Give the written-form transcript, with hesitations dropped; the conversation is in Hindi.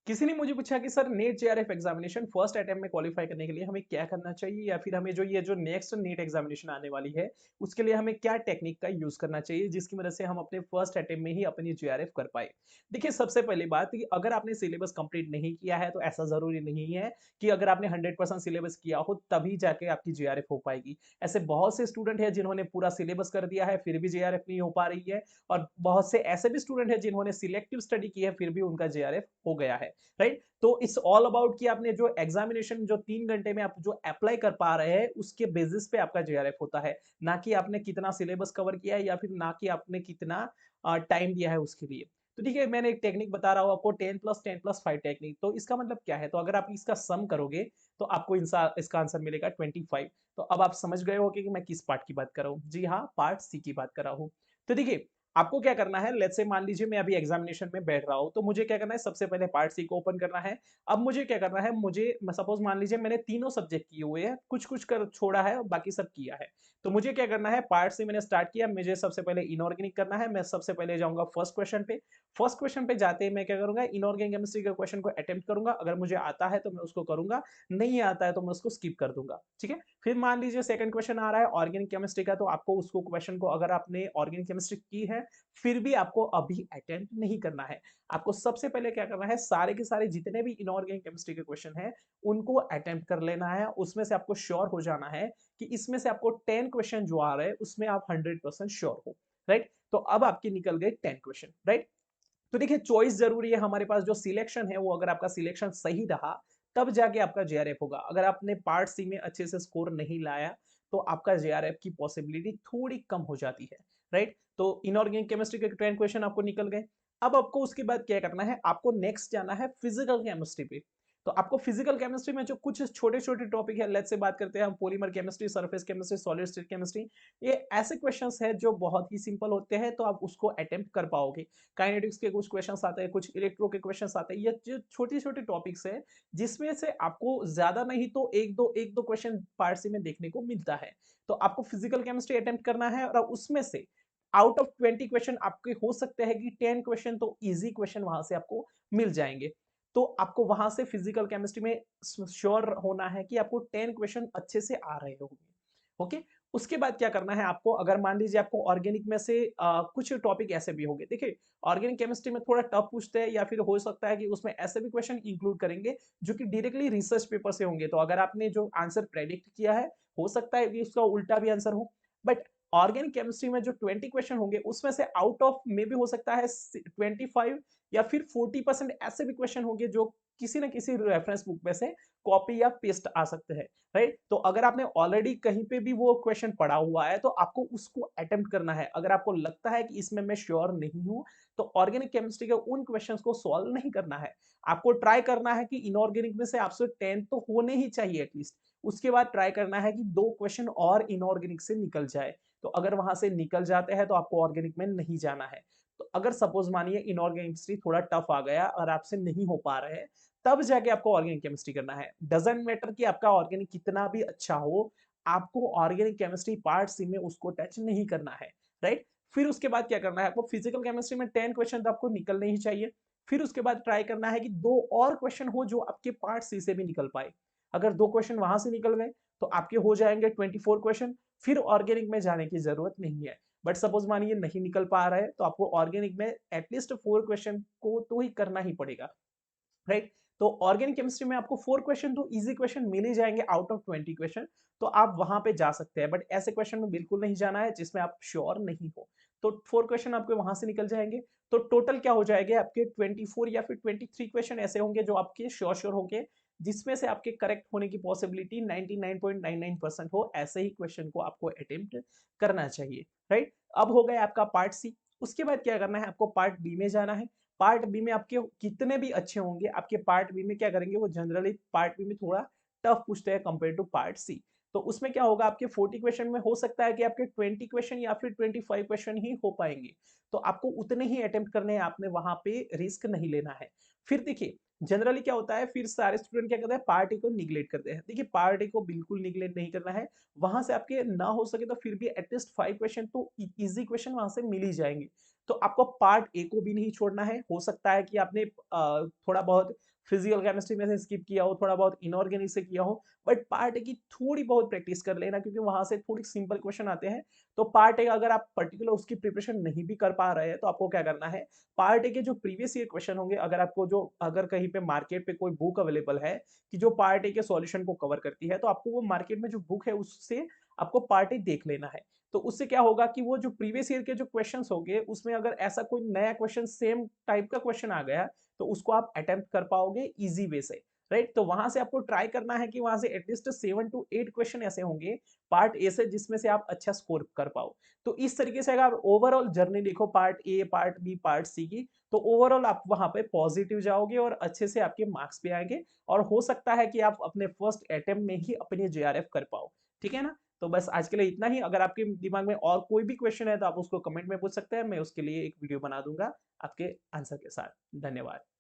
किसी ने मुझे पूछा कि sir net JRF examination first attempt में क्वालिफाई करने के लिए हमें क्या करना चाहिए या फिर हमें जो नेक्स्ट नीट एग्जामिनेशन आने वाली है उसके लिए हमें क्या टेक्निक का यूज करना चाहिए जिसकी वजह से हम अपने फर्स्ट अटेम्प्ट में ही अपनी जेआरएफ कर पाए। देखिए सबसे पहली बात कि अगर आपने सिलेबस कंप्लीट नहीं किया है तो ऐसा जरूरी नहीं है कि अगर आपने 100% सिलेबस किया हो तभी जाके आपकी जेआरएफ हो पाएगी। ऐसे बहुत से स्टूडेंट है जिन्होंने पूरा सिलेबस कर दिया है फिर भी जेआरएफ नहीं हो पा रही है, और बहुत से ऐसे भी स्टूडेंट है जिन्होंने सिलेक्टिव स्टडी की है फिर भी उनका जेआरएफ हो गया है। राइट, तो इट्स ऑल अबाउट कि आपने जो एग्जामिनेशन जो 3 घंटे में आप जो अप्लाई कर पा रहे हैं उसके बेसिस पे आपका जेआरएफ होता है, ना कि आपने कितना सिलेबस कवर किया है या फिर ना कि आपने कितना टाइम दिया है उसके लिए। तो ठीक है, मैंने एक टेक्निक बता रहा हूँ आपको 10+10+5 टेक्निक। तो इसका मतलब क्या है, तो अगर आप इसका सम करोगे तो आपको इसका आंसर मिलेगा 25। तो अब आप समझ गए हो कि मैं किस पार्ट की बात कर रहा हूँ। जी हाँ, पार्ट सी की बात कर रहा हूँ। तो देखिए आपको क्या करना है, लेट्स से मान लीजिए मैं अभी एग्जामिनेशन में बैठ रहा हूं तो मुझे क्या करना है, सबसे पहले पार्ट सी को ओपन करना है। अब मुझे क्या करना है, मुझे सपोज मान लीजिए मैंने तीनों सब्जेक्ट किए हुए हैं, कुछ कुछ कर छोड़ा है और बाकी सब किया है। तो मुझे क्या करना है, पार्ट सी मैंने स्टार्ट किया, मुझे सबसे पहले इनऑर्गेनिक करना है। मैं सबसे पहले जाऊंगा फर्स्ट क्वेश्चन पे। फर्स्ट क्वेश्चन पे जाते ही मैं क्या करूंगा, इनऑर्गेनिक केमिस्ट्री के क्वेश्चन को अटेम्प्ट करूंगा। अगर मुझे आता है तो मैं उसको करूंगा, नहीं आता है तो मैं उसको स्किप कर दूंगा। ठीक है, फिर मान लीजिए सेकंड क्वेश्चन आ रहा है ऑर्गेनिक केमिस्ट्री का, तो आपको उसको क्वेश्चन को, अगर आपने ऑर्गेनिक केमिस्ट्री की है फिर भी आपको अभी अटेम्प्ट नहीं करना है। आपको सबसे पहले क्या करना है, सारे के सारे जितने भी इनऑर्गेनिक केमिस्ट्री के क्वेश्चन हैं उनको अटेम्प्ट कर लेना है। उसमें से आपको श्योर हो जाना है कि इसमें से आपको 10 क्वेश्चन जो आ रहे हैं उसमें आप 100% श्योर हो। राइट, तो अब आपके निकल गए 10 क्वेश्चन। राइट, तो देखिए चॉइस जरूरी है हमारे पास, जो सिलेक्शन है वो अगर आपका सिलेक्शन सही रहा तब जाके आपका जेआरएफ होगा। अगर आपने पार्ट सी में अच्छे से स्कोर नहीं लाया तो आपका जेआरएफ की पॉसिबिलिटी थोड़ी कम हो जाती है। राइट, तो इनऑर्गेनिक केमिस्ट्री के 10 क्वेश्चन आपको निकल गए। अब आपको उसके बाद क्या करना है, आपको नेक्स्ट जाना है फिजिकल केमिस्ट्री पे। तो आपको फिजिकल केमिस्ट्री में जो कुछ छोटे छोटे टॉपिक है, लेट्स से बात करते हैं हम polymer chemistry, surface chemistry, solid state chemistry. ये ऐसे क्वेश्चंस है जो बहुत ही सिंपल होते हैं, तो आप उसको अटेम्प्ट कर पाओगे। काइनेटिक्स के कुछ क्वेश्चंस आते हैं, कुछ इलेक्ट्रो के क्वेश्चंस आते हैं। ये जो छोटी छोटी टॉपिक्स है जिसमें से आपको ज्यादा नहीं तो एक दो क्वेश्चन पार्ट सी में देखने को मिलता है। तो आपको फिजिकल केमिस्ट्री अटेम्प्ट करना है, और उसमें से आउट ऑफ 20 क्वेश्चन आपके हो सकते हैं कि 10 क्वेश्चन तो इजी क्वेश्चन वहां से आपको मिल जाएंगे। तो आपको वहां से फिजिकल केमिस्ट्री में श्योर होना है कि आपको 10 क्वेश्चन अच्छे से आ रहे होंगे। ओके, उसके बाद क्या करना है आपको, अगर मान लीजिए आपको ऑर्गेनिक में से कुछ टॉपिक ऐसे भी होंगे। देखिए ऑर्गेनिक केमिस्ट्री में थोड़ा टफ पूछते हैं, या फिर हो सकता है कि उसमें ऐसे भी क्वेश्चन इंक्लूड करेंगे जो कि डायरेक्टली रिसर्च पेपर से होंगे। तो अगर आपने जो आंसर प्रेडिक्ट किया है हो सकता है कि उसका उल्टा भी आंसर हो। बट ऑर्गेनिक केमिस्ट्री में जो 20 क्वेश्चन होंगे उसमें से आउट ऑफ में भी हो सकता है 25 या फिर 40% ऐसे भी क्वेश्चन होंगे जो किसी ना किसी रेफरेंस बुक में से कॉपी या पेस्ट आ सकते हैं। राइट, तो अगर आपने ऑलरेडी कहीं पे भी वो क्वेश्चन पढ़ा हुआ है तो आपको उसको अटेम्प्ट करना है। अगर आपको लगता है कि इसमें मैं श्योर नहीं हूं तो ऑर्गेनिक केमिस्ट्री के उन क्वेश्चंस को सॉल्व नहीं करना है। आपको ट्राई करना है कि इनऑर्गेनिक में से आपसे 10 तो होने ही चाहिए एटलीस्ट। उसके बाद ट्राई करना है कि 2 क्वेश्चन और इनऑर्गेनिक से निकल जाए। तो अगर वहां से निकल जाते हैं तो आपको ऑर्गेनिक में नहीं जाना है। तो अगर सपोज मानिए इनऑर्गेनिक केमिस्ट्री थोड़ा टफ आ गया और आपसे नहीं हो पा रहे हैं, तब जाके आपको ऑर्गेनिक केमिस्ट्री करना है। डजंट मैटर कि आपका ऑर्गेनिक कितना भी अच्छा हो, आपको ऑर्गेनिक केमिस्ट्री पार्ट सी में उसको टच नहीं करना है। राइट, फिर उसके बाद क्या करना है, आपको फिजिकल केमिस्ट्री में 10 क्वेश्चन तो आपको निकलने ही चाहिए। फिर उसके बाद ट्राई करना है कि 2 और क्वेश्चन हो जो आपके पार्ट सी से भी निकल पाए। अगर 2 क्वेश्चन वहां से निकल गए तो आपके हो जाएंगे 24 क्वेश्चन। फिर ऑर्गेनिक में जाने की जरूरत नहीं है। बट सपोज मानिए नहीं निकल पा रहा है तो आपको ऑर्गेनिक में एटलीस्ट 4 क्वेश्चन को तो ही करना ही पड़ेगा। राइट, तो ऑर्गेनिक केमिस्ट्री में आपको 4 क्वेश्चन तो इजी क्वेश्चन मिल ही जाएंगे आउट ऑफ 20 क्वेश्चन। तो आप वहां पे जा सकते हैं, बट ऐसे क्वेश्चन में बिल्कुल नहीं जाना है जिसमें आप श्योर नहीं हो। तो 4 क्वेश्चन आपके वहां से निकल जाएंगे। तो टोटल क्या हो जाएंगे आपके 24 या फिर 23 क्वेश्चन ऐसे होंगे जो आपके श्योर श्योर होंगे, जिसमें से आपके करेक्ट होने की पॉसिबिलिटी 99.99% हो। ऐसे ही क्वेश्चन को आपको अटेम्प्ट करना चाहिए। राइट, अब हो गया आपका पार्ट सी। उसके बाद क्या करना है, आपको पार्ट बी में जाना है। पार्ट बी में आपके कितने भी अच्छे होंगे, आपके पार्ट बी में क्या करेंगे, वो जनरली पार्ट बी में थोड़ा टफ पूछते हैं कंपेयर टू पार्ट सी। तो उसमें क्या होगा, आपके 40 क्वेश्चन में हो सकता है कि आपके 20 क्वेश्चन या फिर 25 क्वेश्चन ही हो पाएंगे। तो आपको उतने ही अटेम्प्ट करने हैं, आपने वहां पे रिस्क नहीं लेना है। फिर देखिए जनरली क्या होता है, फिर सारे स्टूडेंट क्या करते हैं, पार्ट ए को निगलेक्ट करते हैं। देखिए पार्ट ए को बिल्कुल निगलेक्ट नहीं करना है। वहां से आपके ना हो सके तो फिर भी एटलीस्ट 5 क्वेश्चन तो इजी क्वेश्चन वहां से मिल ही जाएंगे। तो आपको पार्ट ए को भी नहीं छोड़ना है। हो सकता है कि आपने थोड़ा बहुत फिजिकल केमिस्ट्री में से स्किप किया हो, थोड़ा बहुत इनऑर्गेनिक से किया हो, बट पार्ट ए की थोड़ी बहुत प्रैक्टिस कर लेना, क्योंकि वहां से थोड़ी सिंपल क्वेश्चन आते हैं। तो पार्ट ए अगर आप पर्टिकुलर उसकी प्रिपरेशन नहीं भी कर पा रहे हैं, तो आपको क्या करना है, पार्ट ए के जो प्रीवियस ईयर क्वेश्चन होंगे, अगर आपको जो अगर कहीं पे मार्केट पे कोई बुक अवेलेबल है कि जो पार्ट ए के सॉल्यूशन को कवर करती है, तो आपको वो मार्केट में जो बुक है उससे आपको पार्ट ए देख लेना है। तो उससे क्या होगा कि वो जो प्रीवियस ईयर के जो क्वेश्चंस होंगे उसमें अगर ऐसा कोई नया क्वेश्चन सेम टाइप का क्वेश्चन आ गया, तो उसको आप अटेम्प्ट कर पाओगे इजी वे से, राइट। तो वहां से आपको ट्राई करना है कि वहां से एटलीस्ट 7 to 8 क्वेश्चन ऐसे होंगे पार्ट ए से जिसमें से आप अच्छा स्कोर कर पाओ। तो इस तरीके से अगर आप ओवरऑल जर्नी देखो part A, part B, part C की, तो ओवरऑल आप वहां पे पॉजिटिव जाओगे और अच्छे से आपके मार्क्स भी आएंगे, और हो सकता है कि आप अपने फर्स्ट अटेम्प्ट में ही अपनी जेआरएफ कर पाओ। ठीक है ना। तो बस आज के लिए इतना ही। अगर आपके दिमाग में और कोई भी क्वेश्चन है तो आप उसको कमेंट में पूछ सकते हैं, मैं उसके लिए एक वीडियो बना दूंगा आपके आंसर के साथ। धन्यवाद।